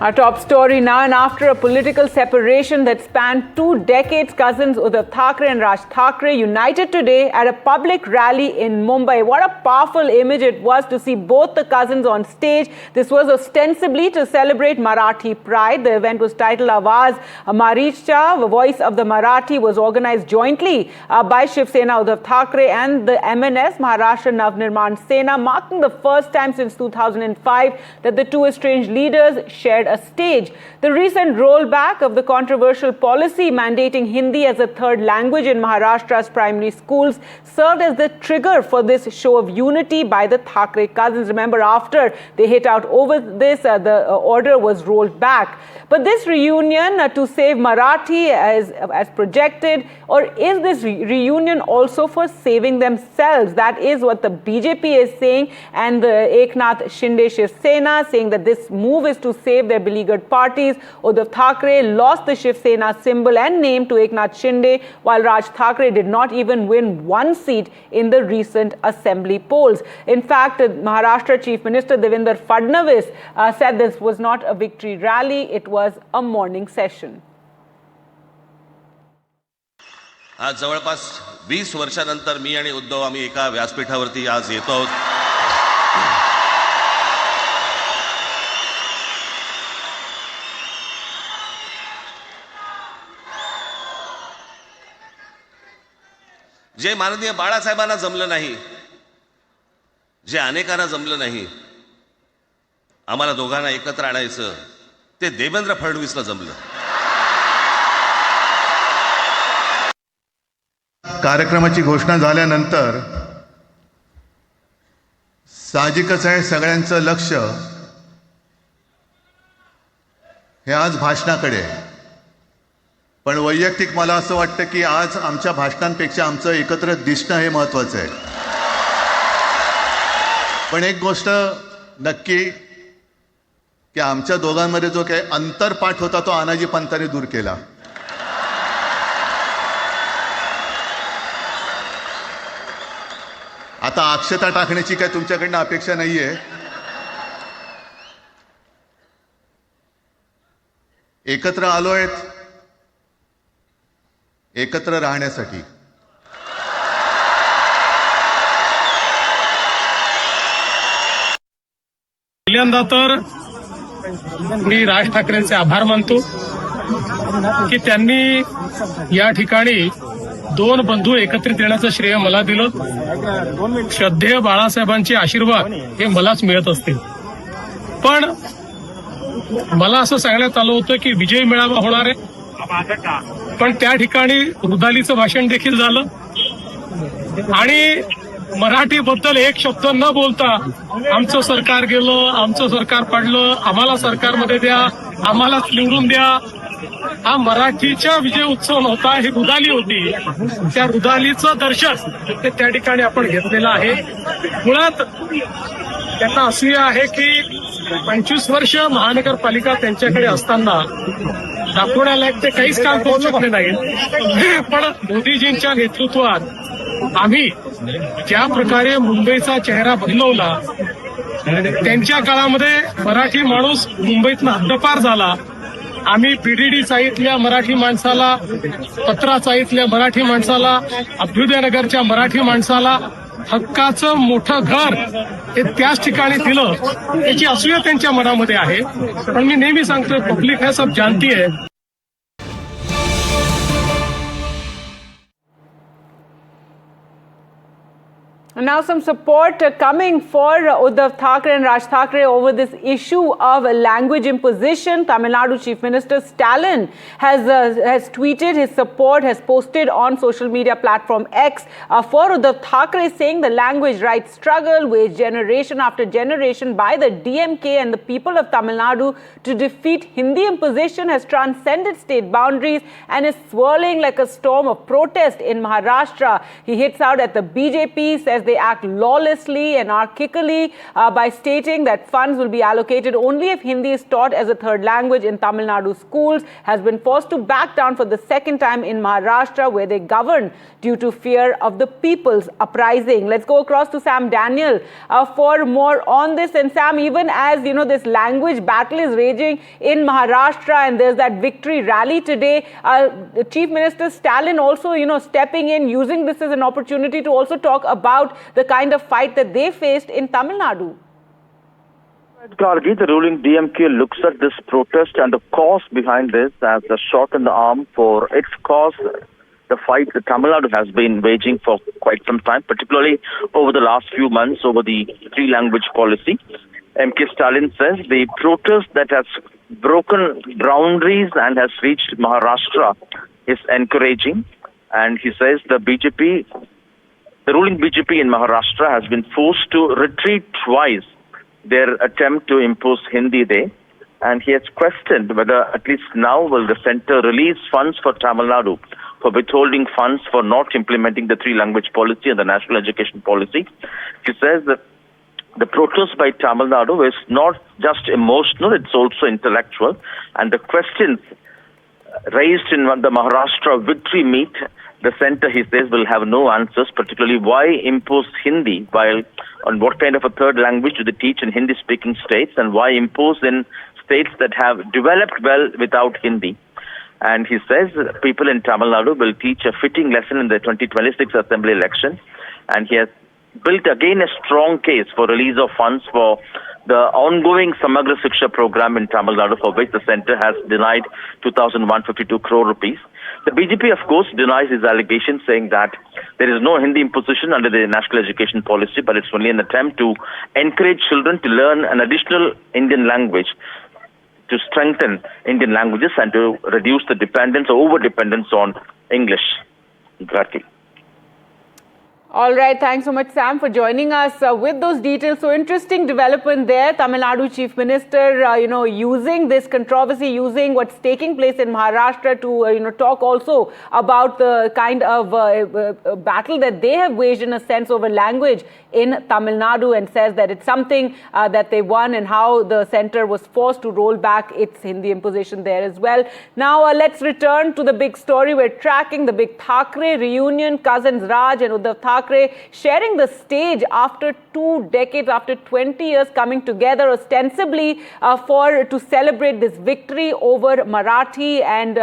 Our top story now, and after a political separation that spanned 2 decades, cousins Uddhav Thackeray and Raj Thackeray united today at a public rally in Mumbai. What a powerful image it was to see both the cousins on stage. This was ostensibly to celebrate Marathi pride. The event was titled Awaz Maharashtra, the voice of the Marathi, was organized jointly by Shiv Sena Uddhav Thackeray and the MNS Maharashtra Navnirman Sena, marking the first time since 2005 that the two estranged leaders shared a stage. The recent rollback of the controversial policy mandating Hindi as a third language in Maharashtra's primary schools served as the trigger for this show of unity by the Thackeray cousins. Remember, after they hit out over this, the order was rolled back. But this reunion to save Marathi as projected, or is this reunion also for saving themselves? That is what the BJP is saying, and the Eknath Shinde Shiv Sena saying that this move is to save their beleaguered parties. Uddhav Thackeray lost the Shiv Sena symbol and name to Eknath Shinde, while Raj Thackeray did not even win one seat in the recent assembly polls. In fact, Maharashtra Chief Minister Devendra Fadnavis said this was not a victory rally, it was a morning session. आज जवळपास 20 वर्षानंतर मी आणि उद्धव आम्ही एका व्यासपीठावरती आज येतो आहोत. जे माननीय बाळासाहेबांना जमलं नाही, जे अनेकांना जमलं नाही, आम्हाला दोघांना एकत्र आणायचं, ते देवेंद्र फडणवीसला जमलं. कार्यक्रमाची घोषणा झाल्यानंतर साहजिकच आहे सगळ्यांचं लक्ष हे आज भाषणाकडे आहे. पण वैयक्तिक मला असं वाटतं की आज आमच्या भाषणांपेक्षा आमचं एकत्र दिसणं हे महत्त्वाचं आहे. पण एक गोष्ट नक्की की आमच्या दोघांमध्ये जो काही अंतरपाठ होता तो आनाजी पंतांनी दूर केला. आता अक्षता टाकण्याची काय तुमच्याकडनं अपेक्षा नाहीये. एकत्र आलोय एकत्र राहण्यासाठी. पहिल्यांदा तर मी राज ठाकरेंचे आभार मानतो की त्यांनी या ठिकाणी दोन बंधू एकत्रित येण्याचं श्रेय मला दिलं. श्रद्धेय बाळासाहेबांचे आशीर्वाद हे मलाच मिळत असतील. पण मला असं सांगण्यात आलं होतं की विजय मेळावा होणार आहे, पण त्या ठिकाणी रुदालीचं भाषण देखील झालं आणि मराठीबद्दल एक शब्द न बोलता आमचं सरकार गेलं, आमचं सरकार पडलं, आम्हाला सरकारमध्ये द्या, आम्हालाच निवडून द्या, हा मराठीचा विजय उत्सव नव्हता, ही रुदाली होती. त्या रुदालीचं दर्शन ते त्या ठिकाणी आपण घेतलेलं आहे. मुळात त्यांना असूया आहे की 25 वर्ष महानगरपालिका त्यांच्याकडे असताना दाखवण्यालायक ते काहीच काम करू शकले नाहीत. पण मोदीजींच्या नेतृत्वात आम्ही ज्या प्रकारे मुंबईचा चेहरा बदलवला, त्यांच्या काळामध्ये मराठी माणूस मुंबईतनं हद्दपार झाला. आम्ही पीडीडी चाळीतल्या मराठी माणसाला, पत्रा चाळीतल्या मराठी माणसाला, अभ्युदयनगरच्या मराठी माणसाला हक्काचं मोठं घर हे त्याच ठिकाणी दिलं, याची असूया त्यांच्या मनामध्ये आहे. पण मी नेहमी सांगतोय, पब्लिक है सब जानती है. Now some support coming for Uddhav Thackeray and Raj Thackeray over this issue of language imposition. Tamil Nadu Chief Minister Stalin has tweeted his support, has posted on social media platform X for Uddhav Thackeray, saying the language rights struggle waged generation after generation by the DMK and the people of Tamil Nadu to defeat Hindi imposition has transcended state boundaries and is swirling like a storm of protest in Maharashtra. He hits out at the BJP, says they act lawlessly, anarchically, by stating that funds will be allocated only if Hindi is taught as a third language in Tamil Nadu schools, has been forced to back down for the second time in Maharashtra, where they govern due to fear of the people's uprising. Let's go across to Sam Daniel for more on this. And Sam, even as this language battle is raging in Maharashtra, and there's that victory rally today, Chief Minister Stalin also stepping in, using this as an opportunity to also talk about the kind of fight that they faced in Tamil Nadu. Gargi, the ruling DMK looks at this protest and the cause behind this as a shot in the arm for its cause, the fight that Tamil Nadu has been waging for quite some time, particularly over the last few months over the three-language policy. MK Stalin says the protest that has broken boundaries and has reached Maharashtra is encouraging. And he says the ruling BJP in Maharashtra has been forced to retreat twice their attempt to impose Hindi there. And he has questioned whether at least now will the centre release funds for Tamil Nadu for withholding funds for not implementing the three-language policy and the national education policy. He says that the protest by Tamil Nadu is not just emotional, it's also intellectual. And the questions raised in the Maharashtra victory meet, the centre, he says, will have no answers, particularly why impose Hindi while on what kind of a third language do they teach in Hindi-speaking states, and why impose in states that have developed well without Hindi. And he says people in Tamil Nadu will teach a fitting lesson in the 2026 assembly election. And he has built again a strong case for release of funds for the ongoing Samagra Shiksha program in Tamil Nadu, for which the centre has denied 2,152 crore rupees. The BJP, of course, denies his allegations, saying that there is no Hindi imposition under the national education policy, but it's only an attempt to encourage children to learn an additional Indian language, to strengthen Indian languages and to reduce the dependence or over-dependence on English. Gargi. All right. Thanks so much, Sam, for joining us with those details. So interesting development there. Tamil Nadu Chief Minister, using this controversy, using what's taking place in Maharashtra to, talk also about the kind of battle that they have waged, in a sense, over language in Tamil Nadu, and says that it's something that they won, and how the centre was forced to roll back its Hindi imposition there as well. Now, let's return to the big story. We're tracking the big Thackeray reunion. Cousins Raj and Uddhav Thackeray sharing the stage after 2 decades, after 20 years, coming together ostensibly to celebrate this victory over Marathi and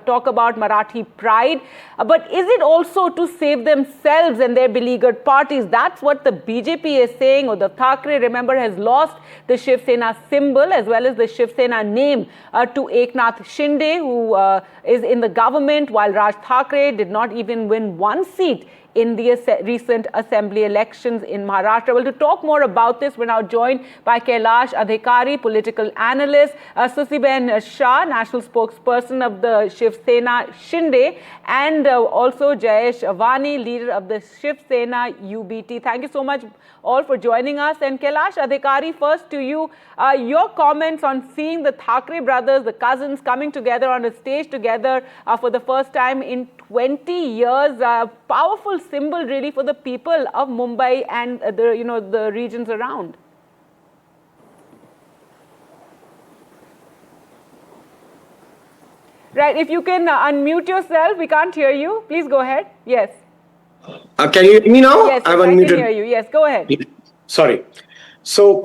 talk about Marathi pride. But is it also to save themselves and their beleaguered parties? That's what the BJP is saying. Uddhav Thackeray, remember, has lost the Shiv Sena symbol as well as the Shiv Sena name to Eknath Shinde, who is in the government, while Raj Thackeray did not even win one seat in the recent assembly elections in Maharashtra. Well, to talk more about this, we're now joined by Kailash Adhikari, political analyst, Susiben Shah, national spokesperson of the Shiv Sena Shinde, and also Jayesh Avani, leader of the Shiv Sena UBT. Thank you so much all for joining us. And Kailash Adhikari, first to you, your comments on seeing the Thackeray brothers, the cousins, coming together on a stage together for the first time in 20 years. Powerful symbol really for the people of Mumbai and the regions around. Right, if you can unmute yourself, we can't hear you. Please go ahead. Yes. Can you hear me now? Yes, I can hear you. Yes, go ahead. Sorry. So,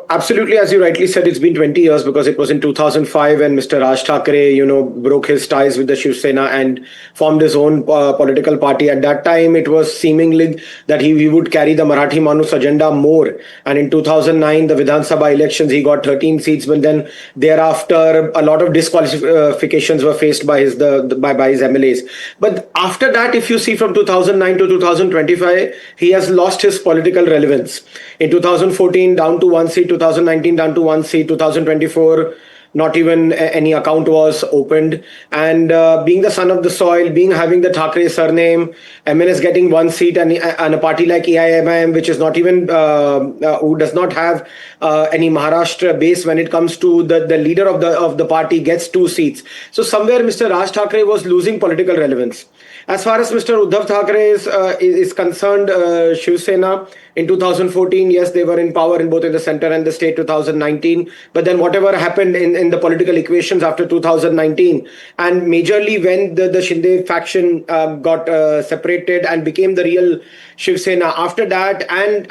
absolutely, as you rightly said, it's been 20 years, because it was in 2005 when Mr. Raj Thackeray, broke his ties with the Shiv Sena and formed his own political party. At that time, it was seemingly that he would carry the Marathi Manus agenda more. And in 2009, the Vidhan Sabha elections, he got 13 seats. But then thereafter, a lot of disqualifications were faced by his MLAs. But after that, if you see from 2009 to 2025, he has lost his political relevance. In 2014, down to 1 seat, 2019, down to 1 seat, 2024, not even any account was opened. And being the son of the soil, having the Thackeray surname, MNS getting one seat, and a party like AIMIM, which is not even who does not have any Maharashtra base when it comes to the leader of the party gets 2 seats. So somewhere Mr. Raj Thackeray was losing political relevance. As far as Mr. Uddhav Thackeray is concerned, Shiv Sena in 2014, yes, they were in power in both in the center and the state 2019. But then whatever happened in the political equations after 2019, and majorly when the Shinde faction got separated and became the real Shiv Sena after that, and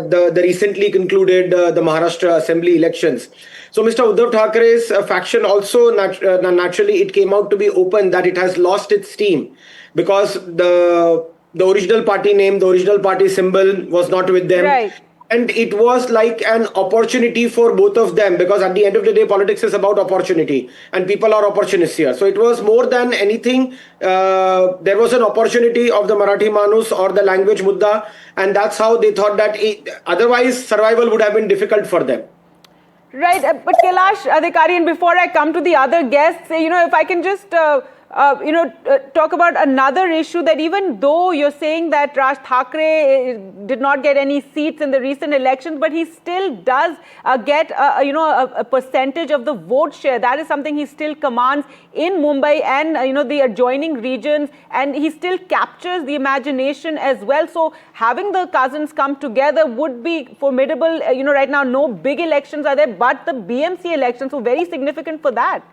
the recently concluded the Maharashtra assembly elections. So Mr. Uddhav Thackeray's faction also naturally it came out to be open that it has lost its steam, because the original party name, the original party symbol was not with them. Right. And it was like an opportunity for both of them, because at the end of the day, politics is about opportunity and people are opportunists here. So it was more than anything, there was an opportunity of the Marathi Manus or the language mudda, and that's how they thought that otherwise survival would have been difficult for them. Right, but Kailash Adhikari, and before I come to the other guests, if I can just talk about another issue, that even though you're saying that Raj Thackeray did not get any seats in the recent elections, but he still does get a percentage of the vote share. That is something he still commands in Mumbai and the adjoining regions, and he still captures the imagination as well. So having the cousins come together would be formidable. Right now no big elections are there, but the BMC elections were very significant for that.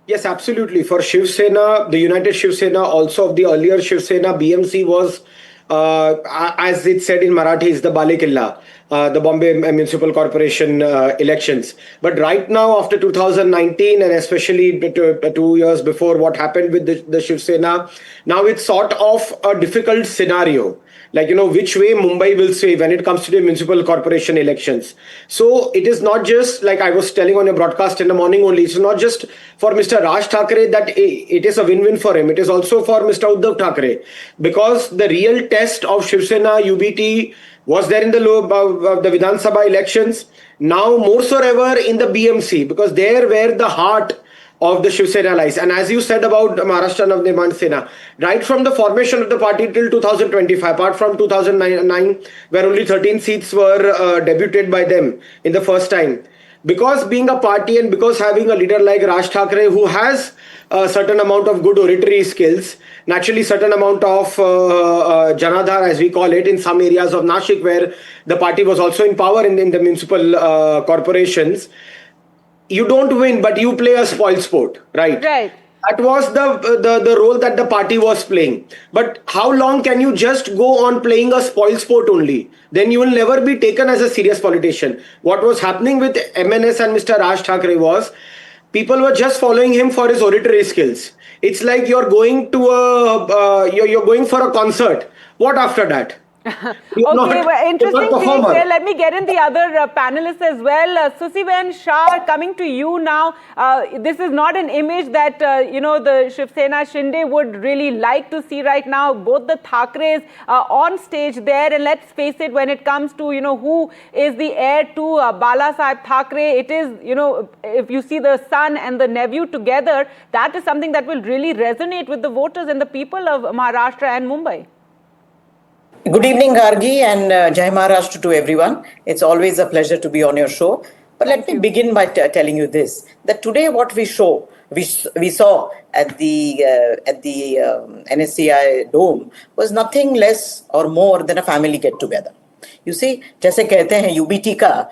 Yes, absolutely. For Shiv Sena, the United Shiv Sena, also of the earlier Shiv Sena, BMC was, as it said in Marathi, is the Bale Killa, the Bombay Municipal Corporation elections. But right now, after 2019, and especially 2 years before what happened with the Shiv Sena, now it's sort of a difficult scenario. Like, which way Mumbai will sway when it comes to the municipal corporation elections. So it is not just like I was telling on your broadcast in the morning only. It's not just for Mr. Raj Thackeray that it is a win-win for him. It is also for Mr. Uddhav Thackeray, because the real test of Shiv Sena UBT was there in the Vidhan Sabha elections. Now more so ever in the BMC, because there where the heart of the Shiv Sena lies. And as you said about Maharashtra Navnirman Sena, right from the formation of the party till 2025, apart from 2009, where only 13 seats were debuted by them in the first time, because being a party and because having a leader like Raj Thackeray, who has a certain amount of good oratory skills, naturally certain amount of Janadhar, as we call it, in some areas of Nashik, where the party was also in power in the municipal corporations, you don't win, but you play a spoil sport, right? Right. That was the role that the party was playing. But how long can you just go on playing a spoil sport only? Then you will never be taken as a serious politician. What was happening with MNS and Mr. Raj Thackeray was, people were just following him for his oratory skills. It's like you're going to you're going for a concert. What after that? Okay, well, interesting thing there. Let me get in the other panelists as well. Susiben Shah, coming to you now. This is not an image that, the Shiv Sena Shinde would really like to see right now. Both the Thackerays on stage there. And let's face it, when it comes to, who is the heir to Bala Saheb Thackeray, it is, if you see the son and the nephew together, that is something that will really resonate with the voters and the people of Maharashtra and Mumbai. Good evening, Gargi, and Jai Maharashtra to everyone. It's always a pleasure to be on your show. But let me begin by telling you this, that today what we saw at the NSCI Dome was nothing less or more than a family get-together. You see, जैसे कहते हैं UBT का,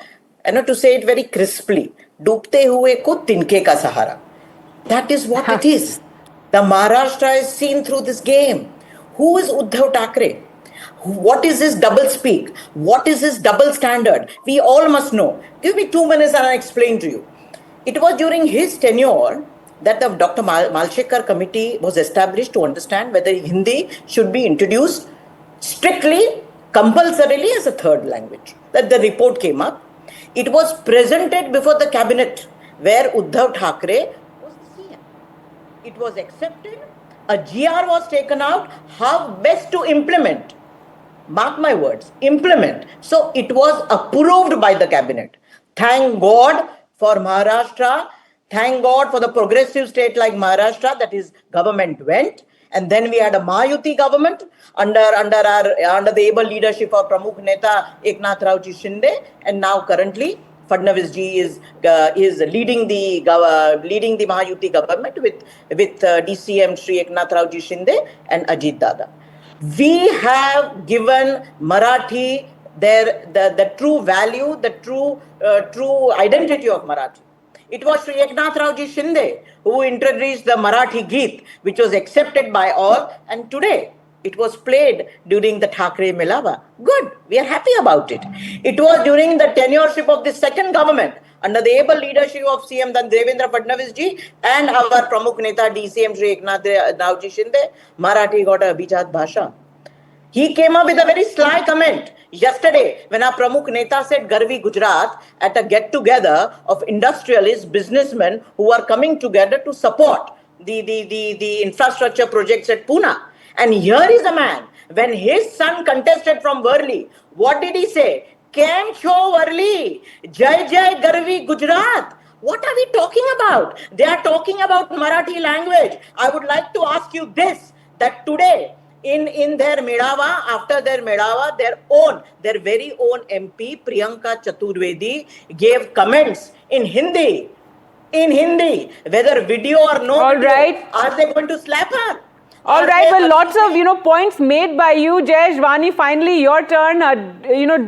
to say it very crisply, डूबते हुए को तिनके का सहारा. That is what it is. The Maharashtra is seen through this game. Who is Uddhav Thackeray? What is his double speak? What is his double standard? We all must know. Give me 2 minutes and I'll explain to you. It was during his tenure that the Dr. Malshekar committee was established to understand whether Hindi should be introduced strictly, compulsorily as a third language. That the report came up. It was presented before the cabinet where Uddhav Thackeray was the CM. It was accepted. A GR was taken out. How best to implement? Mark my words, implement. So it was approved by the cabinet. Thank God for Maharashtra. Thank God for the progressive state like Maharashtra that his government went. And then we had a Mahayuti government under the able leadership of Pramukh Neta Eknath Raoji Shinde, and now currently Fadnavis ji is leading the Mahayuti government with DCM Shri Eknath Raoji Shinde and Ajit Dada. We have given Marathi the true value, the true identity of Marathi. It was Shri Eknath Raoji Shinde who introduced the Marathi Geet, which was accepted by all, and today it was played during the Thackeray Melava. Good, we are happy about it. It was during the tenureship of the second government under the able leadership of CM Devendra Fadnavis ji and our Pramukh Neta DCM Shri Eknath Raoji Shinde, Marathi got a Abhijat Bhasha. He came up with a very sly comment yesterday when our Pramukh Neta said Garvi Gujarat at a get-together of industrialists, businessmen who are coming together to support the infrastructure projects at Pune. And here is a man, when his son contested from Worli, what did he say? Kem cho Worli, Jai Jai Garvi Gujarat. What are we talking about? They are talking about Marathi language. I would like to ask you this, that today, in their Medava, after their Medava, their very own MP, Priyanka Chaturvedi, gave comments in Hindi, whether video or no. All video, right. Are they going to slap her? All right, well, lots of, points made by you, Jayesh. Vani, finally, your turn.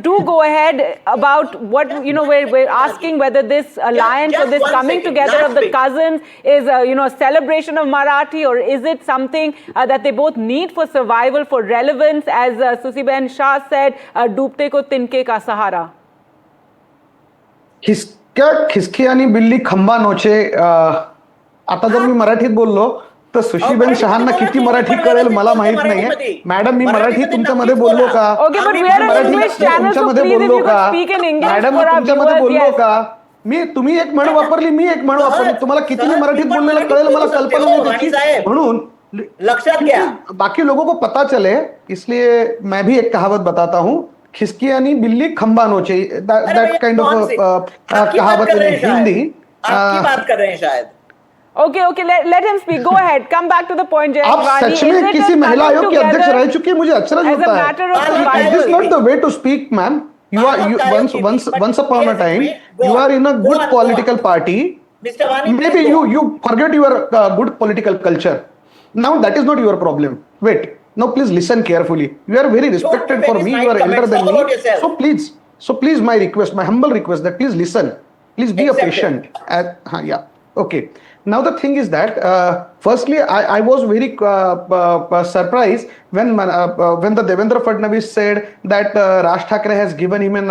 Do go ahead about what, we're asking whether this alliance or this coming together of the cousins is, a celebration of Marathi, or is it something that they both need for survival, for relevance, as Susiben Shah said, "Doobte ko tinke ka sahara." खिसकी आणि बिल्ली खंबा नोचे आता जर मी मराठीत बोललो तर सुशीबेन शहांना किती मराठी कळेल मला माहित नाहीये. मॅडम, मी मराठी तुमच्यामध्ये बोललो का? तुमच्यामध्ये बोललो का? मॅडम, मी तुमच्यामध्ये बोललो का? तुम्ही एक म्हण वापरली, मी एक म्हण वापरली. तुम्हाला किती मी मराठीत बोललेलं कळेल मला कल्पना नाही त्याची. म्हणून लक्षात घ्या, बाकी लोगों को पता चले इसलिए मैं भी एक कहावत बताता हूँ. खिसकी यानी बिल्ली खंबा नोचे, दैट काइंड ऑफ कहावत इन हिंदी. आपकी बात कर रहे हैं शायद. Okay, let him speak. Go ahead. Come back to the point, Jayesh. आप सच में किसी महिला आयोग के अध्यक्ष रह चुकी, मुझे अचरज होता है. This is not the way to speak, ma'am. You once upon a time, you are in a good political party. Maybe you forget your good political culture. Now that is not your problem. Wait. Now please listen carefully. You are very respected for me. You are elder than me. So please, my request, my humble request, that please listen. Please be a patient. Yeah. Okay. Now the thing is that firstly I was very surprised when the Devendra Fadnavis said that Raj Thackeray has given him an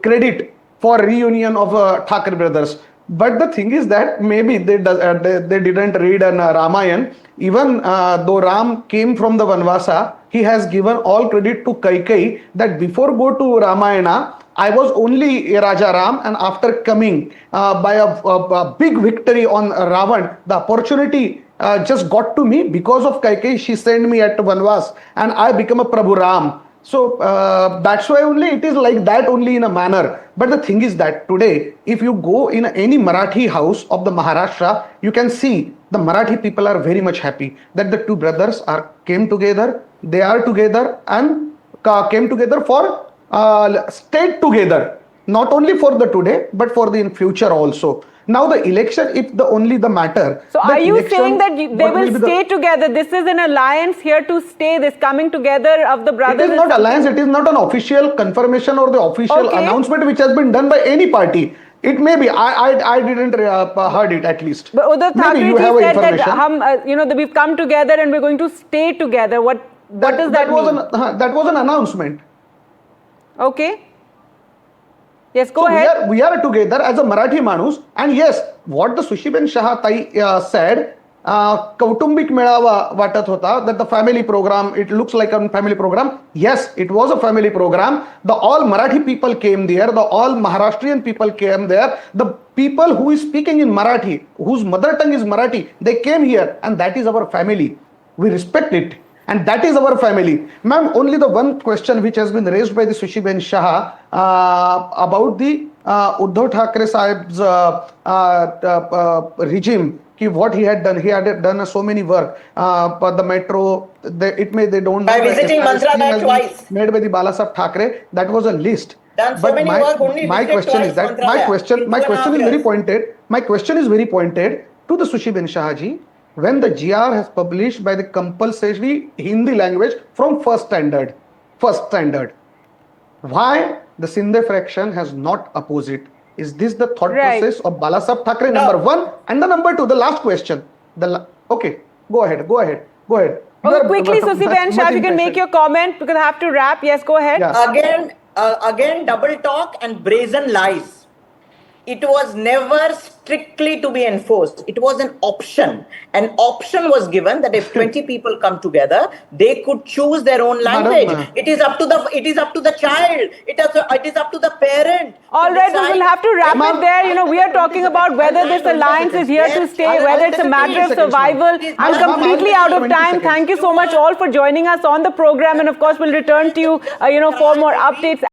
credit for reunion of Thackeray brothers. But the thing is that maybe they didn't read an Ramayan. Even though Ram came from the Vanvasa, he has given all credit to Kaikeyi that before go to Ramayana, I was only Raja Ram, and after coming by a big victory on Ravan, the opportunity just got to me because of Kaikeyi. She sent me at Vanvas and I become a Prabhu Ram. So that's why only it is like that only in a manner. But the thing is that today, if you go in any Marathi house of the Maharashtra, you can see the Marathi people are very much happy that the two brothers came together. They are together and came together for stayed together, not only for the today but for the in future also. Now the election, if the matter. So are you saying that they will stay together? This is an alliance here to stay, this coming together of the brothers? It is not alliance, it is not an official confirmation or the official announcement which has been done by any party. It may be, I didn't heard it at least. But Uddhav Thackeray said that we've come together and we're going to stay together. What does that mean? That was an announcement. Okay. Yes, go ahead. We are together as a Marathi Manus, and yes, what the Sushiben Shah said, Kautumbik Melava Vatat Hota, that the family program, it looks like a family program. Yes, it was a family program. The all Marathi people came there, the all Maharashtrian people came there, the people who is speaking in Marathi, whose mother tongue is Marathi, they came here, and that is our family. We respect it. And that is our family. Ma'am, only the one question which has been raised by the Sushiben Shah about the Uddhav Thackeray sahib's regime, ki what he had done so many work, but the metro, they don't By know that visiting entire scheme Mantralaya has been twice. made by the Balasaheb Thackeray. That was a list. Done so But many work, only my visited question is twice that Mantralaya in my 2.5 question is very years. pointed. My question is very pointed to the Sushi Ben Shahaji. When the GR has published by the compulsory Hindi language from first standard, why the Sindhe fraction has not opposed it? Is this the thought Right. process of Balasaheb Thackeray, No. number one? And the number two, the last question. Okay, go ahead. You Okay, are quickly, much Susi Ben Shah, if you can make impatient. your comment because I have to wrap. Yes, go ahead. Yeah. Again, double talk and brazen lies. It was never strictly to be enforced. It was an option. An option was given that if 20 people come together, they could choose their own language. Madam, It is up to the child. It is up to the parent. All to right, we decide. will have to wrap Ma'am, it there. You know, we are talking about whether this alliance is here to stay, whether it's a matter of survival. I'm completely out of time. Thank you so much all for joining us on the program, and of course, we'll return to you, for more updates.